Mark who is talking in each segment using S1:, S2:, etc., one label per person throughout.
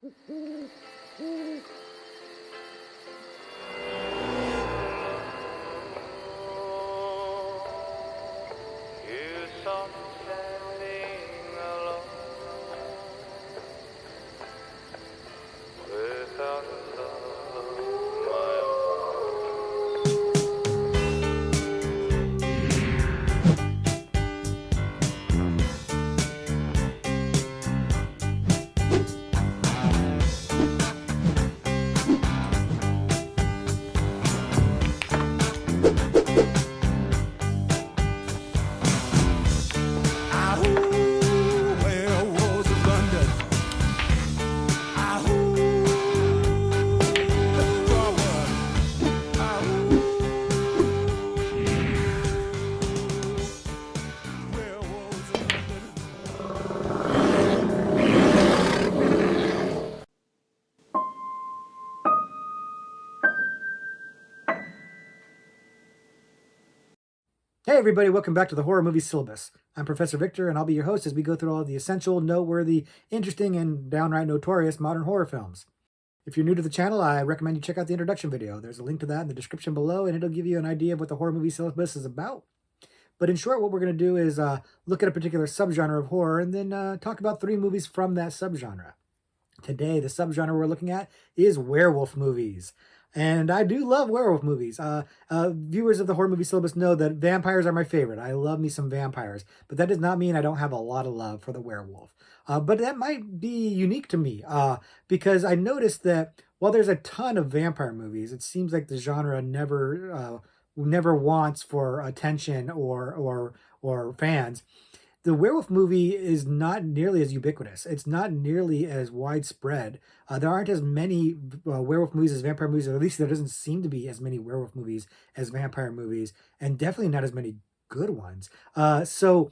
S1: saw me standing alone without a love of my
S2: Werewolves of London. Werewolves of London.
S3: Hey everybody, welcome back to the Horror Movie Syllabus. I'm Professor Victor and I'll be your host as we go through all of the essential, noteworthy, interesting, and downright notorious modern horror films. If you're new to the channel, I recommend you check out the introduction video. There's a link to that in the description below and it'll give you an idea of what the Horror Movie Syllabus is about. But in short, what we're going to do is look at a particular subgenre of horror and then talk about 3 movies from that subgenre. Today, the subgenre we're looking at is werewolf movies. And I do love werewolf movies. Viewers of the Horror Movie Syllabus know that vampires are my favorite. I love me some vampires. But that does not mean I don't have a lot of love for the werewolf. But that might be unique to me because I noticed that while there's a ton of vampire movies, it seems like the genre never wants for attention or fans. The werewolf movie is not nearly as ubiquitous. It's not nearly as widespread. There aren't as many werewolf movies as vampire movies, or at least there doesn't seem to be as many werewolf movies as vampire movies, and definitely not as many good ones. So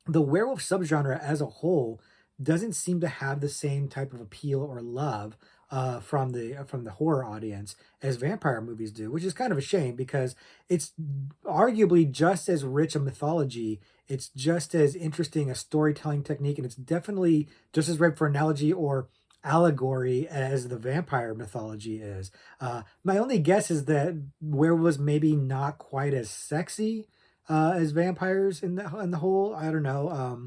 S3: the werewolf subgenre as a whole doesn't seem to have the same type of appeal or love from the horror audience as vampire movies do, which is kind of a shame because it's arguably just as rich a mythology, it's just as interesting a storytelling technique, and it's definitely just as ripe for analogy or allegory as the vampire mythology is. My only guess is that werewolves maybe not quite as sexy as vampires in the whole. I don't know.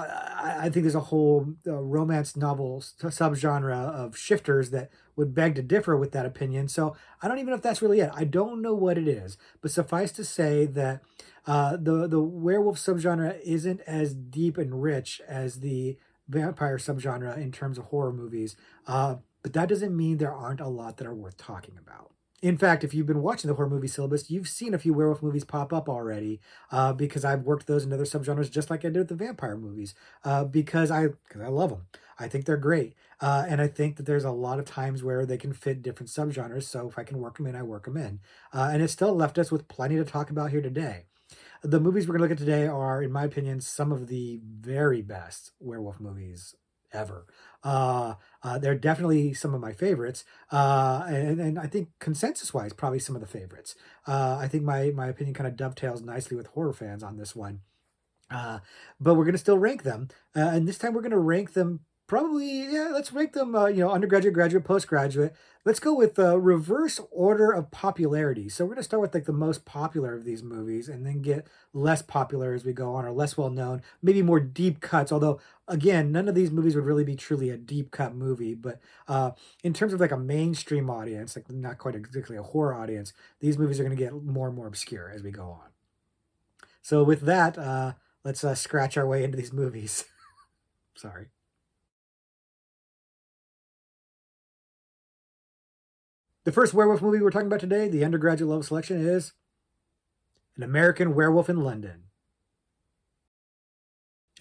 S3: I think there's a whole romance novel subgenre of shifters that would beg to differ with that opinion. So I don't even know if that's really it. I don't know what it is, but suffice to say that the werewolf subgenre isn't as deep and rich as the vampire subgenre in terms of horror movies. But that doesn't mean there aren't a lot that are worth talking about. In fact, if you've been watching the Horror Movie Syllabus, you've seen a few werewolf movies pop up already because I've worked those in other subgenres just like I did with the vampire movies because I love them. I think they're great. And I think that there's a lot of times where they can fit different subgenres. So if I can work them in, I work them in. And it still left us with plenty to talk about here today. The movies we're going to look at today are, in my opinion, some of the very best werewolf movies ever. They're definitely some of my favorites, and I think consensus-wise, probably some of the favorites. I think my opinion kind of dovetails nicely with horror fans on this one. But we're going to still rank them, and this time we're going to rank them probably, let's rank them, undergraduate, graduate, postgraduate. Let's go with reverse order of popularity. So we're going to start with like the most popular of these movies and then get less popular as we go on, or less well known, maybe more deep cuts. Although, again, none of these movies would really be truly a deep cut movie. But in terms of like a mainstream audience, like not quite exactly a horror audience, these movies are going to get more and more obscure as we go on. So with that, let's scratch our way into these movies. Sorry. The first werewolf movie we're talking about today, the undergraduate level selection, is An American Werewolf in London.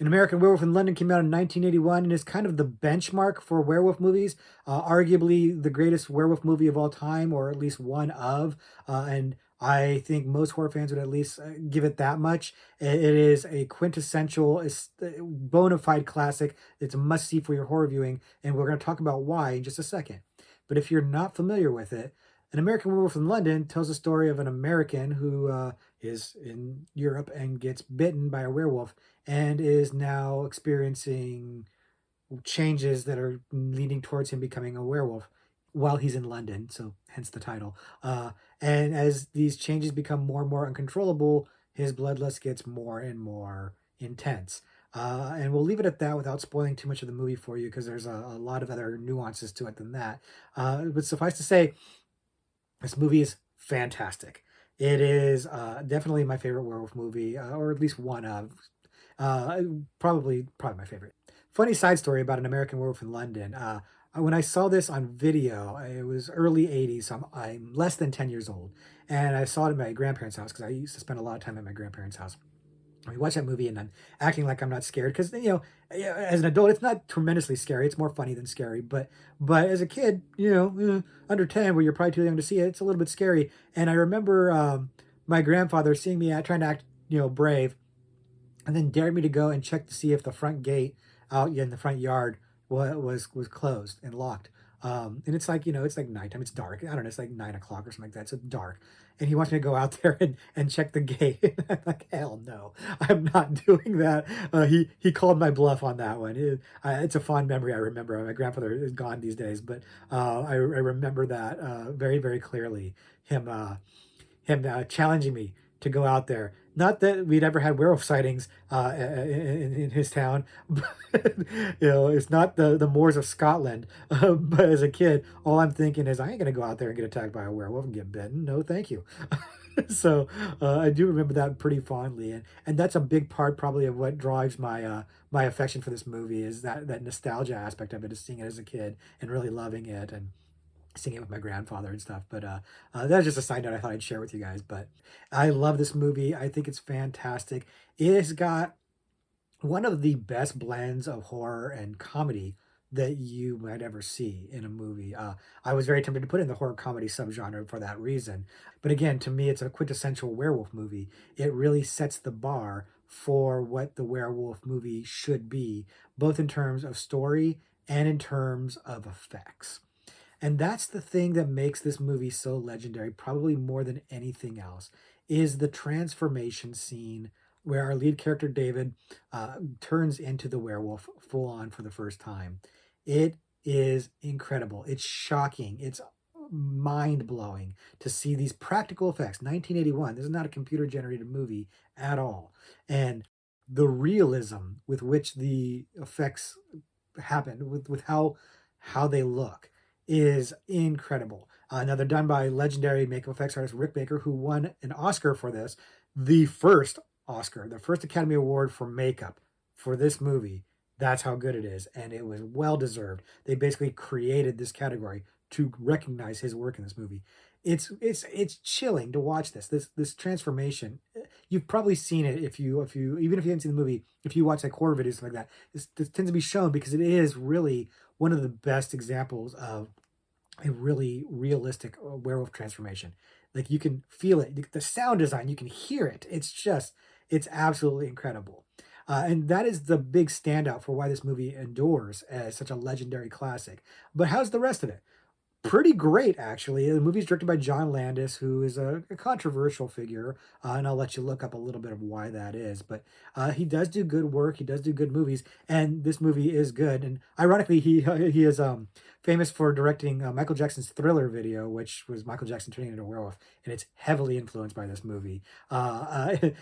S3: An American Werewolf in London came out in 1981 and is kind of the benchmark for werewolf movies, arguably the greatest werewolf movie of all time, or at least one of, and I think most horror fans would at least give it that much. It is a quintessential, bona fide classic. It's a must-see for your horror viewing, and we're going to talk about why in just a second. But if you're not familiar with it, An American Werewolf in London tells the story of an American who is in Europe and gets bitten by a werewolf and is now experiencing changes that are leading towards him becoming a werewolf while he's in London, so hence the title. And as these changes become more and more uncontrollable, his bloodlust gets more and more intense. And we'll leave it at that without spoiling too much of the movie for you because there's a lot of other nuances to it than that. But suffice to say, this movie is fantastic. It is definitely my favorite werewolf movie, or at least one of. Probably my favorite. Funny side story about an American Werewolf in London. When I saw this on video, it was early 80s, so I'm less than 10 years old. And I saw it at my grandparents' house because I used to spend a lot of time at my grandparents' house. We watch that movie and I'm acting like I'm not scared because as an adult it's not tremendously scary. It's more funny than scary. But as a kid, under 10, where you're probably too young to see it, it's a little bit scary. And I remember my grandfather seeing me trying to act brave, and then dared me to go and check to see if the front gate out in the front yard was closed and locked. And it's like it's like nighttime. It's dark. I don't know. It's like 9 o'clock or something like that. So it's dark. And he wants me to go out there and check the gate. I'm like, hell no, I'm not doing that. He called my bluff on that one. It's a fond memory. I remember. My grandfather is gone these days, but I remember that very, very clearly. Him challenging me to go out there. Not that we'd ever had werewolf sightings in his town, but it's not the moors of Scotland. But as a kid, all I'm thinking is I ain't gonna go out there and get attacked by a werewolf and get bitten. No, thank you. So I do remember that pretty fondly, and that's a big part probably of what drives my affection for this movie is that nostalgia aspect of it, is seeing it as a kid and really loving it and seeing it with my grandfather and stuff. But that's just a side note I thought I'd share with you guys. But I love this movie. I think it's fantastic. It has got one of the best blends of horror and comedy that you might ever see in a movie. I was very tempted to put in the horror comedy subgenre for that reason. But again, to me, it's a quintessential werewolf movie. It really sets the bar for what the werewolf movie should be, both in terms of story and in terms of effects. And that's the thing that makes this movie so legendary, probably more than anything else, is the transformation scene where our lead character, David, turns into the werewolf full on for the first time. It is incredible. It's shocking. It's mind blowing to see these practical effects. 1981, this is not a computer generated movie at all. And the realism with which the effects happen, with how they look, is incredible. Now they're done by legendary makeup effects artist Rick Baker, who won an Oscar for this, the first Academy Award for makeup for this movie. That's how good it is, and it was well deserved. They basically created this category to recognize his work in this movie. It's chilling to watch this transformation. You've probably seen it if you even if you haven't seen the movie, if you watch like horror videos like that. This tends to be shown because it is really one of the best examples of a really realistic werewolf transformation. Like you can feel it, the sound design, you can hear it. It's absolutely incredible. And that is the big standout for why this movie endures as such a legendary classic. But how's the rest of it? Pretty great, actually. The movie's directed by John Landis, who is a controversial figure, and I'll let you look up a little bit of why that is. But he does do good work. He does do good movies, and this movie is good. And ironically, he is famous for directing Michael Jackson's Thriller video, which was Michael Jackson turning into a werewolf, and it's heavily influenced by this movie. And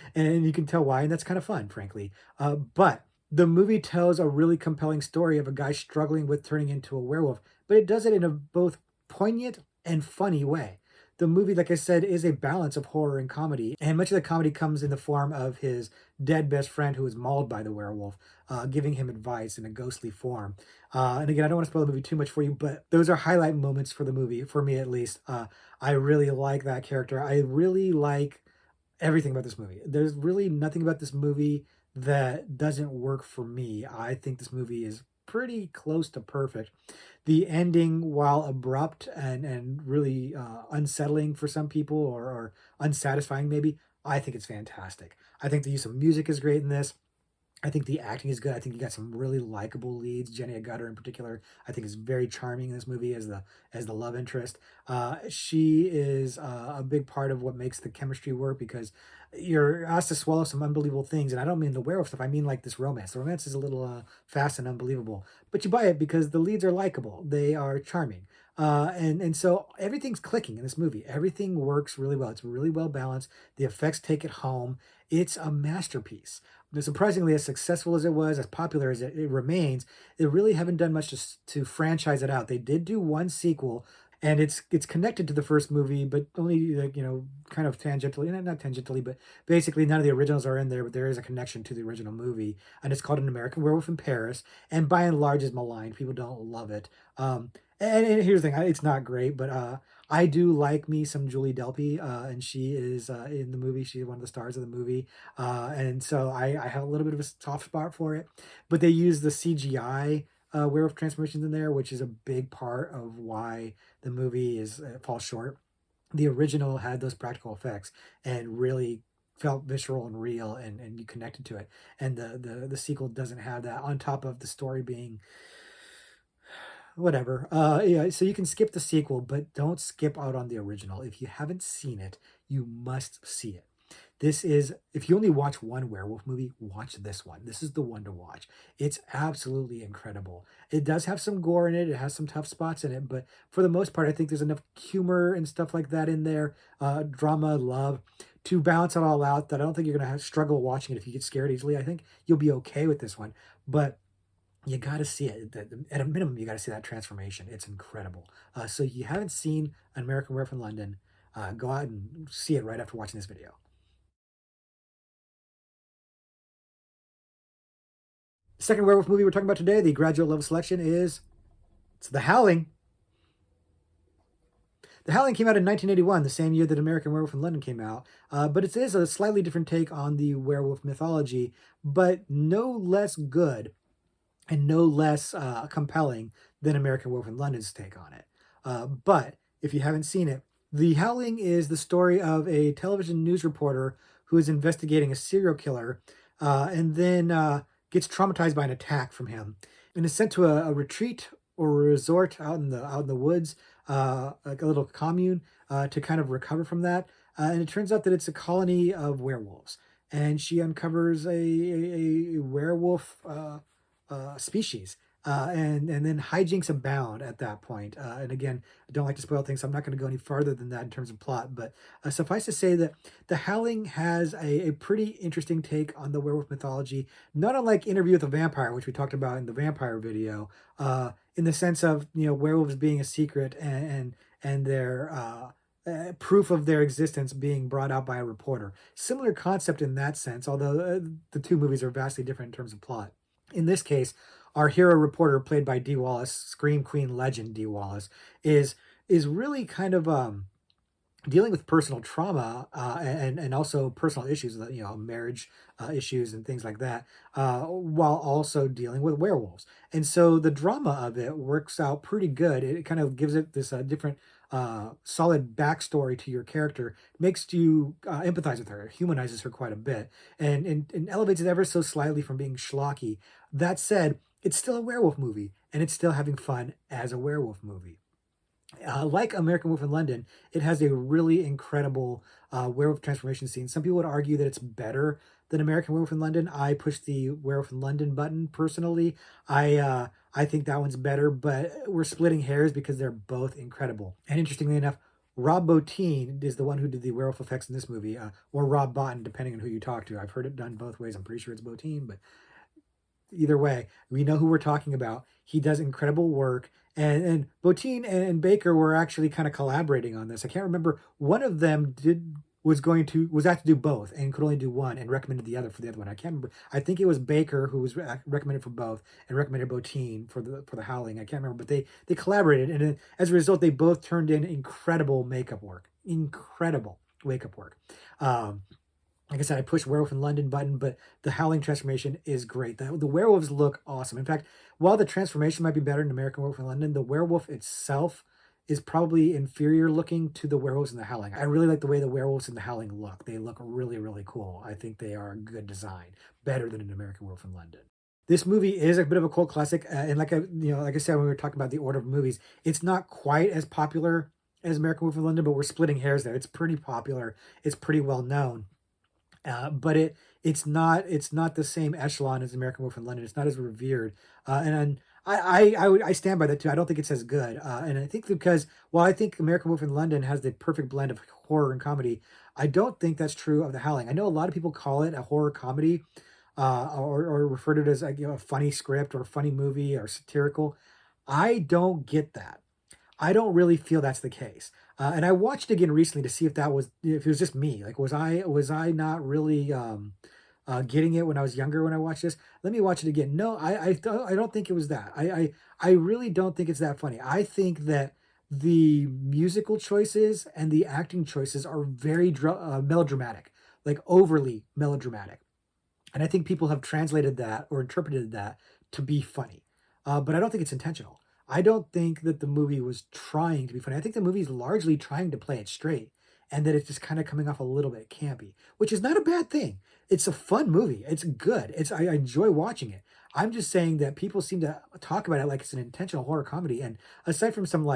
S3: you can tell why, and that's kind of fun, frankly. But the movie tells a really compelling story of a guy struggling with turning into a werewolf, but it does it in a both poignant and funny way. The movie, like I said, is a balance of horror and comedy, and much of the comedy comes in the form of his dead best friend who is mauled by the werewolf, giving him advice in a ghostly form. And again, I don't want to spoil the movie too much for you, but those are highlight moments for the movie, for me at least. I really like that character. I really like everything about this movie. There's really nothing about this movie that doesn't work for me. I think this movie is pretty close to perfect. The ending, while abrupt and really unsettling for some people or unsatisfying maybe, I think it's fantastic. I think the use of music is great in this. I think the acting is good. I think you got some really likable leads. Jenny Agutter in particular, I think is very charming in this movie as the love interest. She is a big part of what makes the chemistry work because you're asked to swallow some unbelievable things, and I don't mean the werewolf stuff. I mean like this romance. The romance is a little fast and unbelievable, but you buy it because the leads are likable. They are charming. And so everything's clicking in this movie. Everything works really well. It's really well balanced. The effects take it home. It's a masterpiece. Surprisingly, as successful as it was, as popular as it remains, they really haven't done much to franchise it out. They did do one sequel, and it's connected to the first movie, but only like kind of tangentially, not tangentially, but basically none of the originals are in there. But there is a connection to the original movie, and it's called An American Werewolf in Paris. And by and large, is maligned. People don't love it. And here's the thing: it's not great, but I do like me some Julie Delpy, and she is in the movie. She's one of the stars of the movie, and so I have a little bit of a soft spot for it. But they use the CGI werewolf transformations in there, which is a big part of why the movie is falls short. The original had those practical effects and really felt visceral and real, and you connected to it. And the sequel doesn't have that. On top of the story being whatever. Yeah, so you can skip the sequel, but don't skip out on the original. If you haven't seen it, you must see it. This is, if you only watch one werewolf movie, watch this one. This is the one to watch. It's absolutely incredible. It does have some gore in it. It has some tough spots in it, but for the most part, I think there's enough humor and stuff like that in there, drama, love, to balance it all out that I don't think you're going to have struggle watching it if you get scared easily. I think you'll be okay with this one, but you got to see it. At a minimum, you got to see that transformation. It's incredible. So you haven't seen An American Werewolf in London, go out and see it right after watching this video. The second werewolf movie we're talking about today, the graduate level selection, it's The Howling. The Howling came out in 1981, the same year that American Werewolf in London came out, but it is a slightly different take on the werewolf mythology, but no less good and no less compelling than American Werewolf in London's take on it. But if you haven't seen it, The Howling is the story of a television news reporter who is investigating a serial killer and then gets traumatized by an attack from him and is sent to a retreat or a resort out in the woods, like a little commune, to kind of recover from that. And it turns out that it's a colony of werewolves, and she uncovers a werewolf species. And then hijinks abound at that point. And again, I don't like to spoil things, so I'm not going to go any farther than that in terms of plot. But suffice to say that The Howling has a pretty interesting take on the werewolf mythology, not unlike Interview with a Vampire, which we talked about in the vampire video, in the sense of werewolves being a secret and their proof of their existence being brought out by a reporter. Similar concept in that sense, although the two movies are vastly different in terms of plot. In this case, our hero reporter, played by Dee Wallace, Scream Queen legend Dee Wallace, is really kind of dealing with personal trauma and also personal issues, marriage issues and things like that, while also dealing with werewolves. And so the drama of it works out pretty good. It kind of gives it this different solid backstory to your character, makes you empathize with her, humanizes her quite a bit, and elevates it ever so slightly from being schlocky. That said, it's still a werewolf movie, and it's still having fun as a werewolf movie. Like American Werewolf in London, it has a really incredible werewolf transformation scene. Some people would argue that it's better than American Werewolf in London. I push the Werewolf in London button personally. I think that one's better, but we're splitting hairs because they're both incredible. And interestingly enough, Rob Bottin is the one who did the werewolf effects in this movie, or Rob Bottin, depending on who you talk to. I've heard it done both ways. I'm pretty sure it's Bottin, but either way, we know who we're talking about. He does incredible work. And Bottin and Baker were actually kind of collaborating on this. I can't remember. One of them was asked to do both and could only do one and recommended the other for the other one. I can't remember. I think it was Baker who was recommended for both and recommended Bottin for the Howling. I can't remember, but they collaborated, and as a result, they both turned in incredible makeup work. Incredible makeup work. Like I said, I push Werewolf in London button, but the Howling transformation is great. The werewolves look awesome. In fact, while the transformation might be better in American Werewolf in London, the werewolf itself is probably inferior looking to the Werewolves in the Howling. I really like the way the Werewolves in the Howling look. They look really, really cool. I think they are a good design, better than an American Werewolf in London. This movie is a bit of a cult classic, and like I said when we were talking about the order of movies, it's not quite as popular as American Werewolf in London, but we're splitting hairs there. It's pretty popular. It's pretty well known, but it's not the same echelon as American Werewolf in London. It's not as revered, and I stand by that too. I don't think it's as good, and I think because while I think American Werewolf in London has the perfect blend of horror and comedy, I don't think that's true of The Howling. I know a lot of people call it a horror comedy, or refer to it as like, a funny script or a funny movie or satirical. I don't get that. I don't really feel that's the case. And I watched it again recently to see if it was just me. Like, was I not really getting it when I was younger when I watched this? Let me watch it again. No, I don't think it was that. I really don't think it's that funny. I think that the musical choices and the acting choices are very melodramatic, like overly melodramatic. And I think people have translated that or interpreted that to be funny. But I don't think it's intentional. I don't think that the movie was trying to be funny. I think the movie's largely trying to play it straight and that it's just kind of coming off a little bit campy, which is not a bad thing. It's a fun movie. It's good. I enjoy watching it. I'm just saying that people seem to talk about it like it's an intentional horror comedy. And aside from some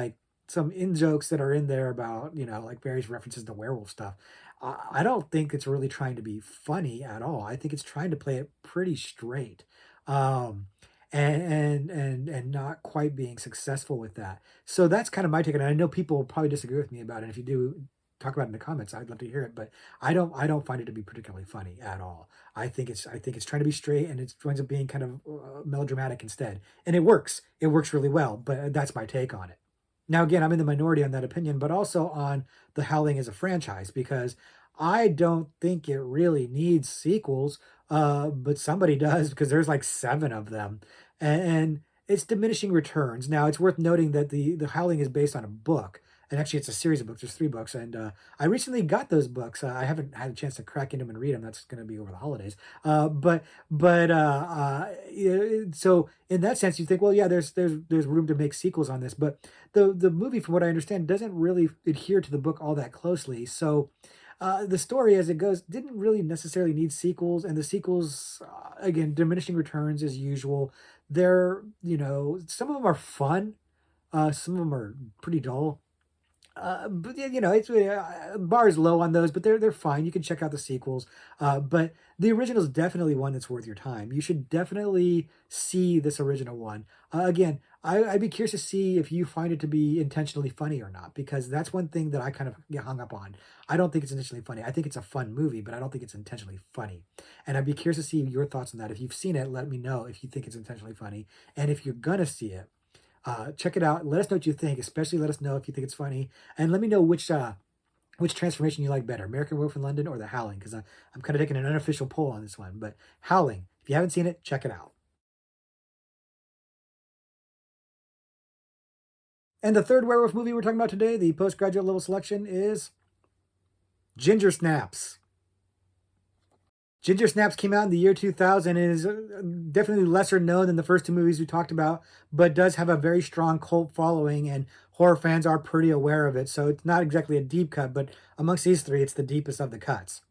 S3: in jokes that are in there about, like various references to werewolf stuff, I don't think it's really trying to be funny at all. I think it's trying to play it pretty straight. Um, and not quite being successful with that. So that's kind of my take on it. I know people will probably disagree with me about it. If you do, talk about it in the comments. I'd love to hear it, but I don't find it to be particularly funny at all. I think it's trying to be straight, and it winds up being kind of melodramatic instead. And it works. It works really well, but that's my take on it. Now, again, I'm in the minority on that opinion, but also on The Howling as a franchise, because I don't think it really needs sequels, but somebody does because there's like seven of them, and it's diminishing returns. Now, it's worth noting that the Howling is based on a book, and actually, it's a series of books. There's three books, and I recently got those books. I haven't had a chance to crack into them and read them. That's going to be over the holidays. So in that sense, you think, well, yeah, there's room to make sequels on this, but the movie, from what I understand, doesn't really adhere to the book all that closely. So the story as it goes didn't really necessarily need sequels, and the sequels, again, diminishing returns as usual. They're, some of them are fun, some of them are pretty dull. But yeah, it's bar is low on those, but they're fine. You can check out the sequels. But the original is definitely one that's worth your time. You should definitely see this original one. Again, I'd be curious to see if you find it to be intentionally funny or not, because that's one thing that I kind of get hung up on. I don't think it's intentionally funny. I think it's a fun movie, but I don't think it's intentionally funny. And I'd be curious to see your thoughts on that. If you've seen it, let me know if you think it's intentionally funny, and if you're gonna see it. Check it out. Let us know what you think. Especially let us know if you think it's funny, and let me know which transformation you like better, American Werewolf in London or The Howling, because I'm kind of taking an unofficial poll on this one. But Howling, if you haven't seen it, check it out. And the third werewolf movie we're talking about today, the postgraduate level selection, is Ginger Snaps. Ginger Snaps came out in the year 2000 and is definitely lesser known than the first two movies we talked about, but does have a very strong cult following, and horror fans are pretty aware of it. So it's not exactly a deep cut, but amongst these three, it's the deepest of the cuts.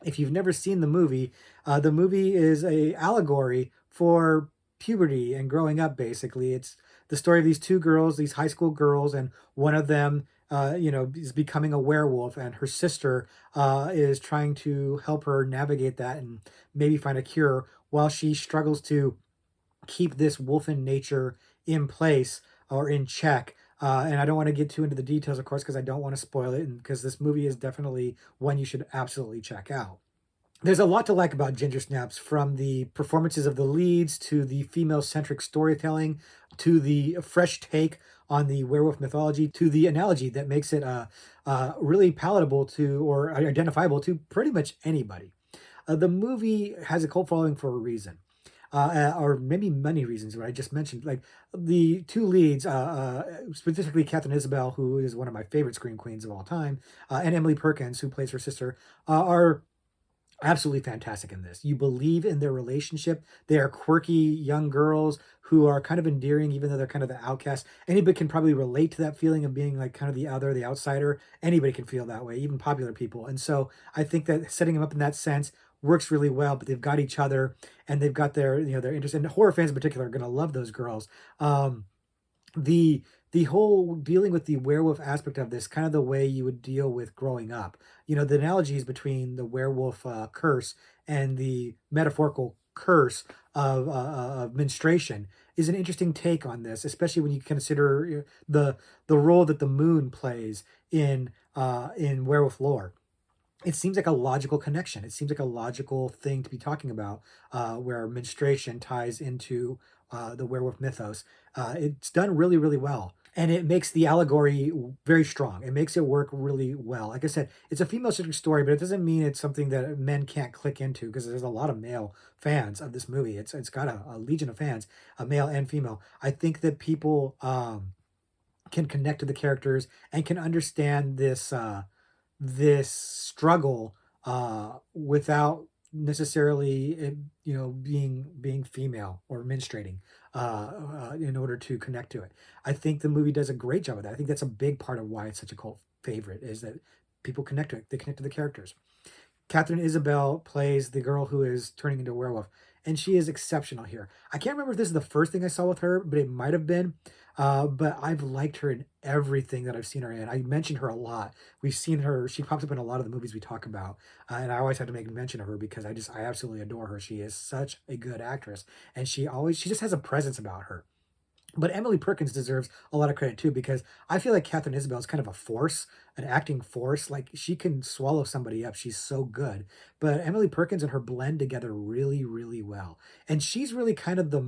S3: If you've never seen the movie is a allegory for puberty and growing up. Basically, it's the story of these two girls, these high school girls, and one of them is becoming a werewolf, and her sister is trying to help her navigate that and maybe find a cure while she struggles to keep this wolfen nature in place or in check. And I don't want to get too into the details, of course, because I don't want to spoil it, and because this movie is definitely one you should absolutely check out. There's a lot to like about Ginger Snaps, from the performances of the leads to the female-centric storytelling to the fresh take on the werewolf mythology to the analogy that makes it really palatable to or identifiable to pretty much anybody. The movie has a cult following for a reason. Or maybe many reasons, what I just mentioned. Like the two leads, specifically Catherine Isabel, who is one of my favorite scream queens of all time, and Emily Perkins, who plays her sister, are absolutely fantastic in this. You believe in their relationship. They are quirky young girls who are kind of endearing, even though they're kind of the outcast. Anybody can probably relate to that feeling of being like kind of the other, the outsider. Anybody can feel that way, even popular people. And so I think that setting them up in that sense works really well. But they've got each other, and they've got their their interest. And horror fans in particular are going to love those girls. The the whole dealing with the werewolf aspect of this, kind of the way you would deal with growing up. The analogies between the werewolf curse and the metaphorical curse of menstruation is an interesting take on this, especially when you consider the role that the moon plays in werewolf lore. It seems like a logical connection. It seems like a logical thing to be talking about, where menstruation ties into the werewolf mythos. It's done really, really well. And it makes the allegory very strong. It makes it work really well. Like I said, it's a female-centric story, but it doesn't mean it's something that men can't click into, because there's a lot of male fans of this movie. It's got a legion of fans, male and female. I think that people can connect to the characters and can understand this struggle without necessarily being female or menstruating in order to connect to it. I think the movie does a great job of that. I think that's a big part of why it's such a cult favorite, is that people connect to it. They connect to the characters. Catherine Isabel plays the girl who is turning into a werewolf, and she is exceptional here. I can't remember if this is the first thing I saw with her, but it might have been. But I've liked her in everything that I've seen her in. I mentioned her a lot. We've seen her; she pops up in a lot of the movies we talk about, and I always have to make mention of her because I absolutely adore her. She is such a good actress, and she just has a presence about her. But Emily Perkins deserves a lot of credit too, because I feel like Catherine Isabel is kind of a force, an acting force. Like, she can swallow somebody up. She's so good. But Emily Perkins and her blend together really, really well. And she's really kind of the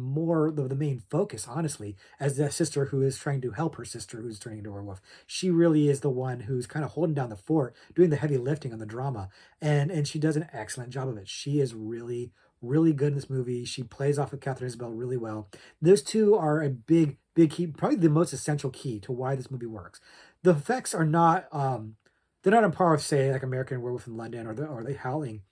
S3: main focus, honestly, as the sister who is trying to help her sister who's turning into a werewolf. She really is the one who's kind of holding down the fort, doing the heavy lifting on the drama, and she does an excellent job of it. She is really, really good in this movie. She plays off of Catherine Isabel really well. Those two are a big, big key, probably the most essential key to why this movie works. The effects are not, they're not on par with, say, like American Werewolf in London or the Howling.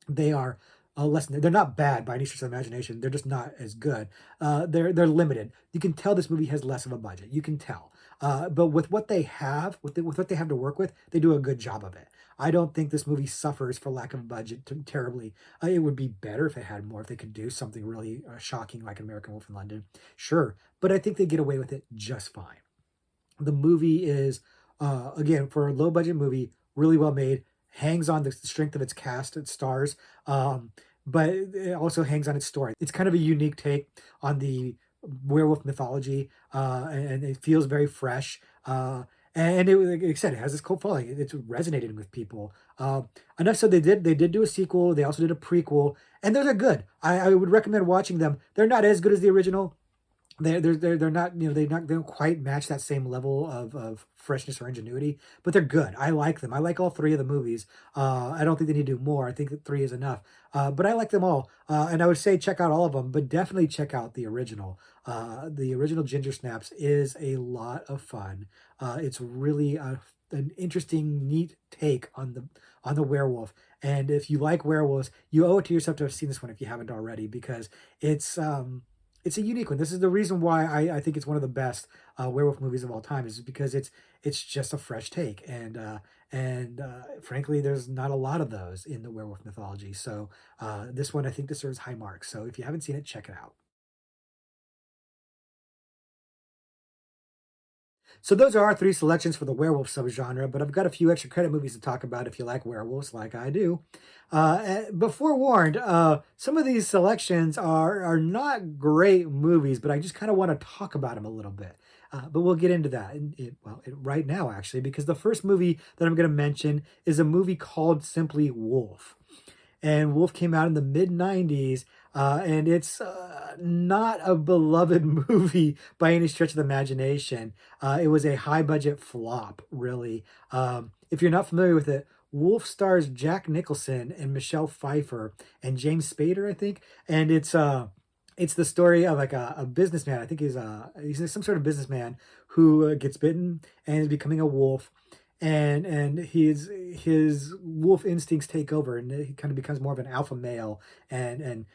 S3: They are less. They're not bad by any stretch of the imagination. They're just not as good. They're limited. You can tell this movie has less of a budget. You can tell. But with what they have, with what they have to work with, they do a good job of it. I don't think this movie suffers for lack of budget terribly. It would be better if they had more, if they could do something really shocking like American Wolf in London. Sure, but I think they get away with it just fine. The movie is, again, for a low budget movie, really well made, hangs on the strength of its cast, its stars, but it also hangs on its story. It's kind of a unique take on the werewolf mythology, and it feels very fresh. And it, like I said, it has this cult following. It's resonated with people. Enough so they did do a sequel. They also did a prequel, and those are good. I would recommend watching them. They're not as good as the original. They're not, they don't quite match that same level of freshness or ingenuity, but they're good. I like them. I like all three of the movies. I don't think they need to do more. I think that three is enough. But I like them all. And I would say check out all of them, but definitely check out the original. The original Ginger Snaps is a lot of fun. It's really an interesting, neat take on the werewolf. And if you like werewolves, you owe it to yourself to have seen this one if you haven't already, because it's a unique one. This is the reason why I think it's one of the best werewolf movies of all time, is because it's just a fresh take, and frankly, there's not a lot of those in the werewolf mythology. So this one I think deserves high marks. So if you haven't seen it, check it out. So those are our three selections for the werewolf subgenre, but I've got a few extra credit movies to talk about if you like werewolves, like I do. But forewarned, some of these selections are not great movies, but I just kind of want to talk about them a little bit. But we'll get into that right now, actually, because the first movie that I'm going to mention is a movie called simply Wolf. And Wolf came out in the mid 90s, and it's not a beloved movie by any stretch of the imagination. It was a high budget flop, really. If you're not familiar with it, Wolf stars Jack Nicholson and Michelle Pfeiffer and James Spader, I think. And it's the story of like a businessman. I think he's some sort of businessman who gets bitten and is becoming a wolf. and his wolf instincts take over, and he kind of becomes more of an alpha male, and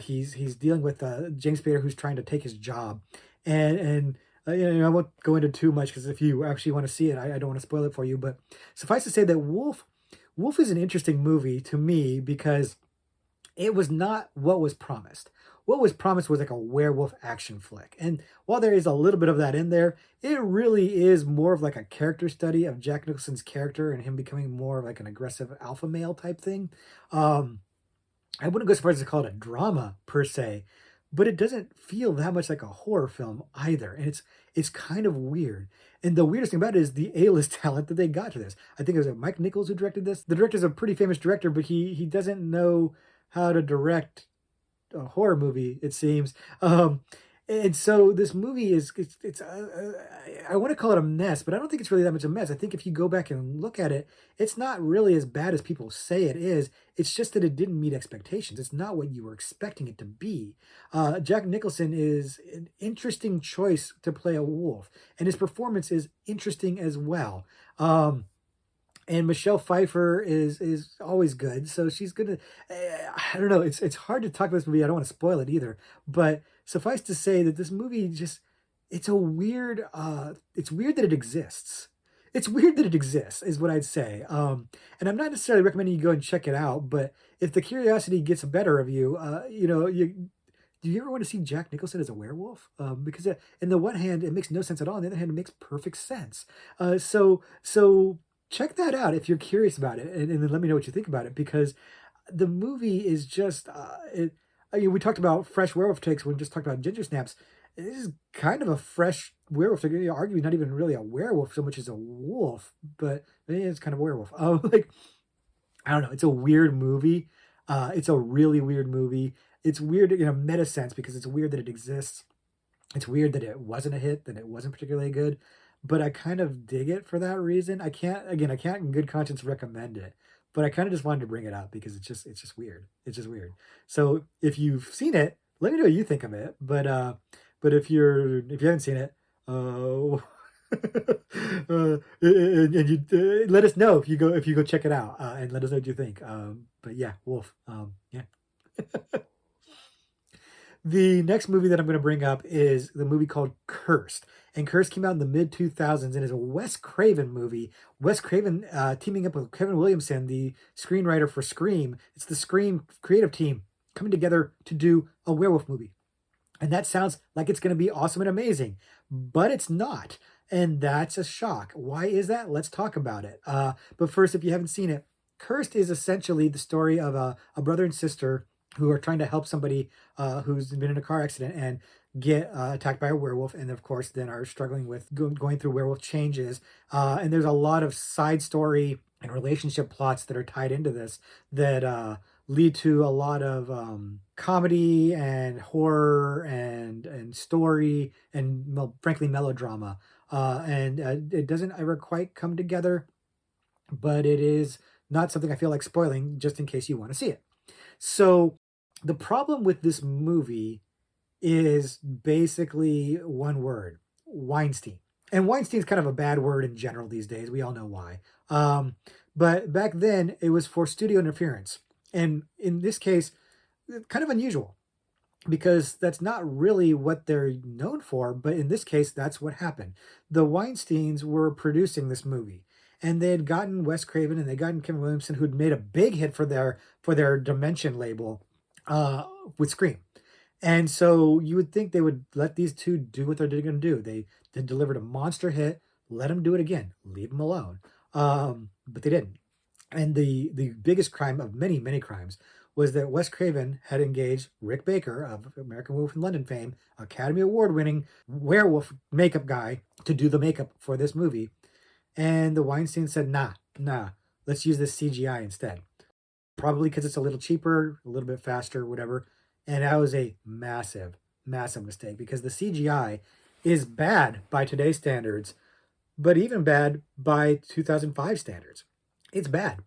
S3: he's dealing with James Spader, who's trying to take his job, and I won't go into too much because if you actually want to see it, I don't want to spoil it for you. But suffice to say that Wolf is an interesting movie to me because it was not what was promised. What was promised was like a werewolf action flick. And while there is a little bit of that in there, it really is more of like a character study of Jack Nicholson's character and him becoming more of like an aggressive alpha male type thing. I wouldn't go so far as to call it a drama per se, but it doesn't feel that much like a horror film either. And it's kind of weird. And the weirdest thing about it is the A-list talent that they got to this. I think it was Mike Nichols who directed this. The director's a pretty famous director, but he doesn't know how to direct a horror movie, it seems. And so this movie I want to call it a mess, but I don't think it's really that much a mess. I think if you go back and look at it, it's not really as bad as people say it is. It's just that it didn't meet expectations. It's not what you were expecting it to be. Jack Nicholson is an interesting choice to play a wolf, and his performance is interesting as well. And Michelle Pfeiffer is always good, so she's gonna. I don't know. It's hard to talk about this movie. I don't want to spoil it either. But suffice to say that this movie it's a weird. It's weird that it exists. It's weird that it exists, is what I'd say. And I'm not necessarily recommending you go and check it out, but if the curiosity gets the better of you, do you ever want to see Jack Nicholson as a werewolf? Because in the one hand, it makes no sense at all. On the other hand, it makes perfect sense. So check that out if you're curious about it, and then let me know what you think about it, because the movie is just we talked about fresh werewolf takes when we just talked about Ginger Snaps. This is kind of a fresh werewolf. So you argue not even really a werewolf so much as a wolf, but it's kind of a werewolf. I don't know. It's a weird movie. It's a really weird movie. It's weird in a meta sense because it's weird that it exists. It's weird that it wasn't a hit, that it wasn't particularly good, but I kind of dig it for that reason. I can't in good conscience recommend it, but I kind of just wanted to bring it up because it's just weird. It's just weird. So if you've seen it, let me know what you think of it. But if you haven't seen it, and you let us know if you go check it out, and let us know what you think. But yeah, Wolf. Yeah. The next movie that I'm going to bring up is the movie called Cursed. And Cursed came out in the mid-2000s and is a Wes Craven movie. Wes Craven teaming up with Kevin Williamson, the screenwriter for Scream. It's the Scream creative team coming together to do a werewolf movie. And that sounds like it's going to be awesome and amazing, but it's not. And that's a shock. Why is that? Let's talk about it. But first, if you haven't seen it, Cursed is essentially the story of a brother and sister who are trying to help somebody who's been in a car accident and get attacked by a werewolf, and of course then are struggling with going through werewolf changes. And there's a lot of side story and relationship plots that are tied into this that lead to a lot of comedy and horror and story and frankly melodrama. And it doesn't ever quite come together, but it is not something I feel like spoiling just in case you want to see it. So the problem with this movie is basically one word: Weinstein. And Weinstein's kind of a bad word in general these days. We all know why. But back then it was for studio interference. And in this case, kind of unusual because that's not really what they're known for. But in this case, that's what happened. The Weinsteins were producing this movie. And they had gotten Wes Craven and they gotten Kevin Williamson, who'd made a big hit for their Dimension label with Scream. And so you would think they would let these two do what they're going to do. They delivered a monster hit. Let them do it again. Leave them alone. But they didn't. And the biggest crime of many, many crimes was that Wes Craven had engaged Rick Baker of American Werewolf in London fame, Academy Award-winning werewolf makeup guy, to do the makeup for this movie. And the Weinstein said, nah, let's use this CGI instead. Probably because it's a little cheaper, a little bit faster, whatever. And that was a massive, massive mistake because the CGI is bad by today's standards, but even bad by 2005 standards. It's bad.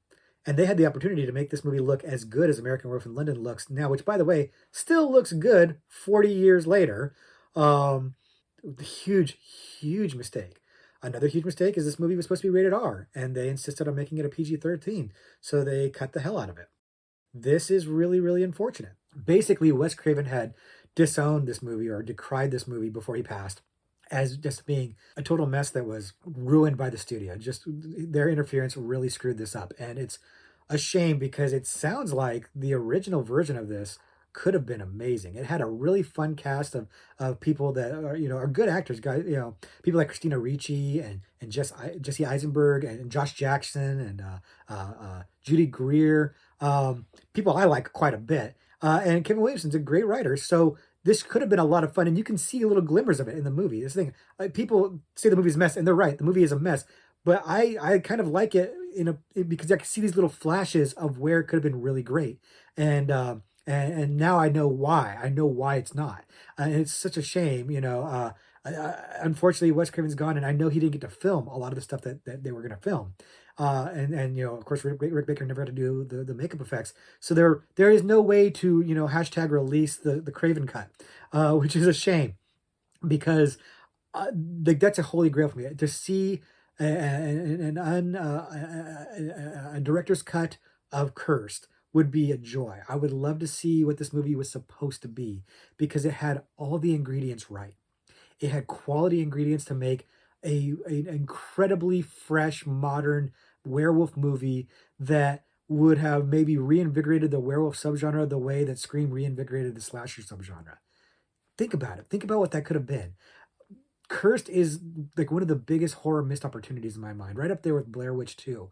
S3: And they had the opportunity to make this movie look as good as American Werewolf in London looks now, which, by the way, still looks good 40 years later. Huge, huge mistake. Another huge mistake is this movie was supposed to be rated R, and they insisted on making it a PG-13, so they cut the hell out of it. This is really, really unfortunate. Basically, Wes Craven had disowned this movie or decried this movie before he passed as just being a total mess that was ruined by the studio. Just their interference really screwed this up. And it's a shame because it sounds like the original version of this could have been amazing. It had a really fun cast of people that are, are good actors, guys, people like Christina Ricci and Jesse Eisenberg and Josh Jackson and Judy Greer, people I like quite a bit. And Kevin Williamson's a great writer. So this could have been a lot of fun, and you can see little glimmers of it in the movie. This thing, people say the movie's a mess, and they're right. The movie is a mess, but I kind of like it because I can see these little flashes of where it could have been really great, and now I know why. I know why it's not, and it's such a shame. Unfortunately, Wes Craven's gone, and I know he didn't get to film a lot of the stuff that they were going to film. And of course, Rick Baker never got to do the makeup effects, so there is no way to hashtag release the Craven cut, which is a shame because that's a holy grail for me to see a director's cut of Cursed would be a joy. I would love to see what this movie was supposed to be because it had all the ingredients right. It had quality ingredients to make an incredibly fresh, modern werewolf movie that would have maybe reinvigorated the werewolf subgenre the way that Scream reinvigorated the slasher subgenre. Think about it. Think about what that could have been. Cursed is like one of the biggest horror missed opportunities in my mind, right up there with Blair Witch 2.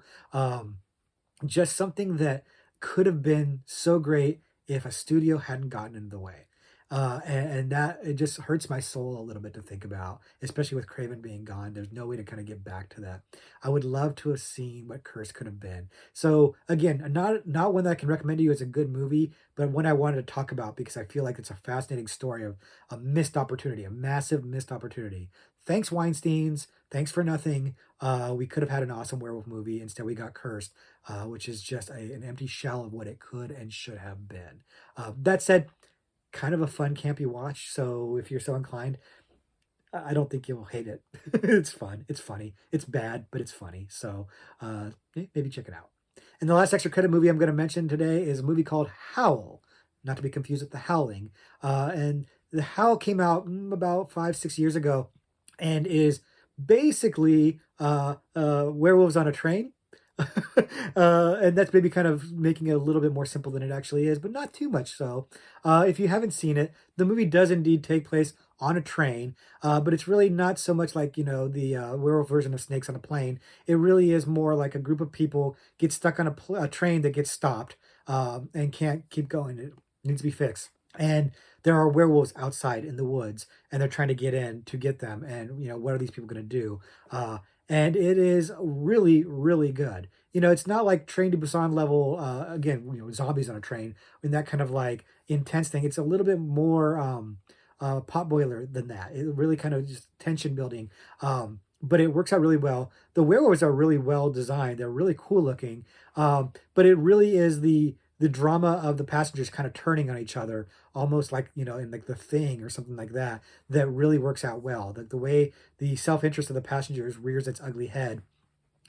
S3: Just something that could have been so great if a studio hadn't gotten in the way. And that it just hurts my soul a little bit to think about, especially with Craven being gone. There's no way to kind of get back to that. I would love to have seen what Curse could have been. So again, not one that I can recommend to you as a good movie, but one I wanted to talk about because I feel like it's a fascinating story of a missed opportunity, a massive missed opportunity. Thanks, Weinsteins. Thanks for nothing. We could have had an awesome werewolf movie. Instead, we got Cursed, which is just an empty shell of what it could and should have been. That said, kind of a fun, campy watch. So if you're so inclined, I don't think you'll hate it. It's fun. It's funny. It's bad, but it's funny. So maybe check it out. And the last extra credit movie I'm going to mention today is a movie called Howl, not to be confused with The Howling. And The Howl came out about 5-6 years ago and is basically werewolves on a train. And that's maybe kind of making it a little bit more simple than it actually is, but not too much so. If you haven't seen it, the movie does indeed take place on a train, but it's really not so much like, the werewolf version of Snakes on a Plane. It really is more like a group of people get stuck on a train that gets stopped and can't keep going. It needs to be fixed. And there are werewolves outside in the woods, and they're trying to get in to get them. And, what are these people going to do? And it is really, really good. It's not like Train to Busan level, again, zombies on a train, and that kind of like intense thing. It's a little bit more potboiler than that. It really kind of just tension building. But it works out really well. The werewolves are really well designed. They're really cool looking. But it really is the drama of the passengers kind of turning on each other, almost like, in like The Thing or something like that, that really works out well. The way the self-interest of the passengers rears its ugly head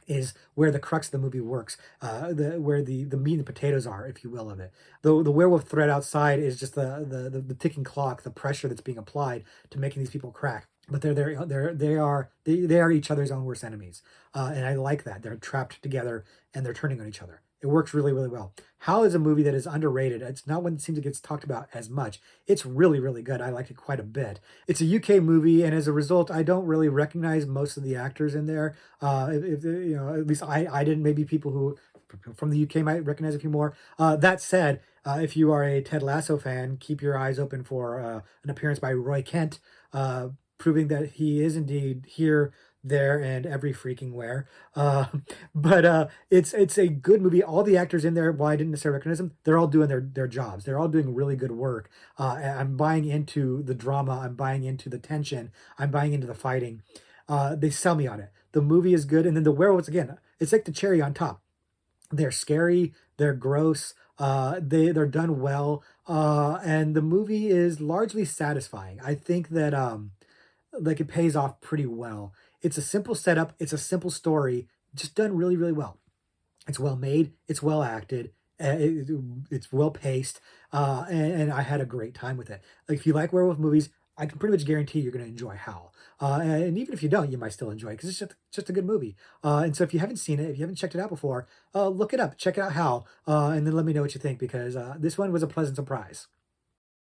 S3: is where the crux of the movie works, where the meat and potatoes are, if you will, of it. The werewolf threat outside is just the ticking clock, the pressure that's being applied to making these people crack. But they are each other's own worst enemies, and I like that they're trapped together and they're turning on each other. It works really, really well. Howl is a movie that is underrated. It's not one that seems to get talked about as much. It's really, really good. I liked it quite a bit. It's a UK movie, and as a result, I don't really recognize most of the actors in there. At least I didn't. Maybe people who from the UK might recognize a few more. That said, if you are a Ted Lasso fan, keep your eyes open for an appearance by Roy Kent, proving that he is indeed here, there, and every freaking where. But it's a good movie. All the actors in there, while I didn't necessarily recognize them, they're all doing their jobs. They're all doing really good work. I'm buying into the drama. I'm buying into the tension. I'm buying into the fighting. They sell me on it. The movie is good. And then the werewolves, again, it's like the cherry on top. They're scary. They're gross. They're done well. And the movie is largely satisfying. I think that like it pays off pretty well. It's a simple setup, it's a simple story, just done really, really well. It's well made, it's well acted, it's well paced, and I had a great time with it. Like if you like werewolf movies, I can pretty much guarantee you're going to enjoy Howl. And even if you don't, you might still enjoy it because it's just a good movie. And so if you haven't seen it, if you haven't checked it out before, look it up, check out Howl, and then let me know what you think because this one was a pleasant surprise.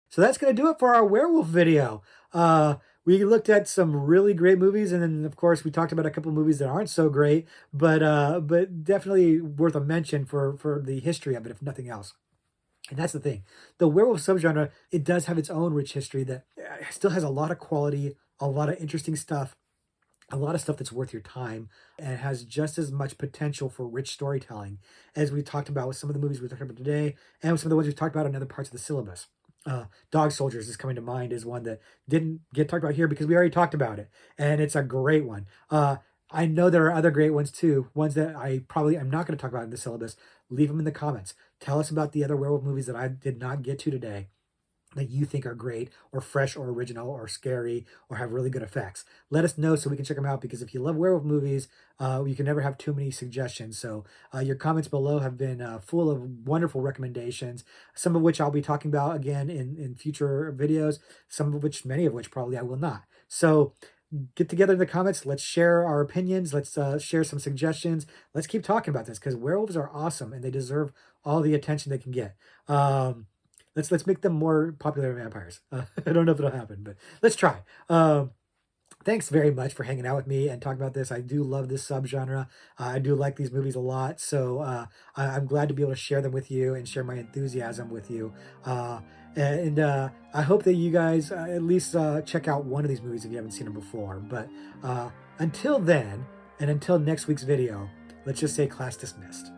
S3: So that's going to do it for our werewolf video. We looked at some really great movies, and then of course we talked about a couple movies that aren't so great, but definitely worth a mention for the history of it, if nothing else. And that's the thing. The werewolf subgenre, it does have its own rich history that still has a lot of quality, a lot of interesting stuff, a lot of stuff that's worth your time, and has just as much potential for rich storytelling as we talked about with some of the movies we talked about today, and with some of the ones we've talked about in other parts of the syllabus. Dog Soldiers is coming to mind as one that didn't get talked about here because we already talked about it, and it's a great one. I know there are other great ones too, ones that I probably am not going to talk about in the syllabus. Leave them in the comments. Tell us about the other werewolf movies that I did not get to today that you think are great or fresh or original or scary or have really good effects. Let us know so we can check them out because if you love werewolf movies, you can never have too many suggestions. So your comments below have been full of wonderful recommendations, some of which I'll be talking about again in future videos, many of which probably I will not. So get together in the comments. Let's share our opinions. Let's share some suggestions. Let's keep talking about this because werewolves are awesome and they deserve all the attention they can get. Let's make them more popular than vampires. I don't know if it'll happen, but let's try. Thanks very much for hanging out with me and talking about this. I do love this subgenre. I do like these movies a lot, so I'm glad to be able to share them with you and share my enthusiasm with you. And I hope that you guys at least check out one of these movies if you haven't seen them before. But until then, and until next week's video, let's just say class dismissed.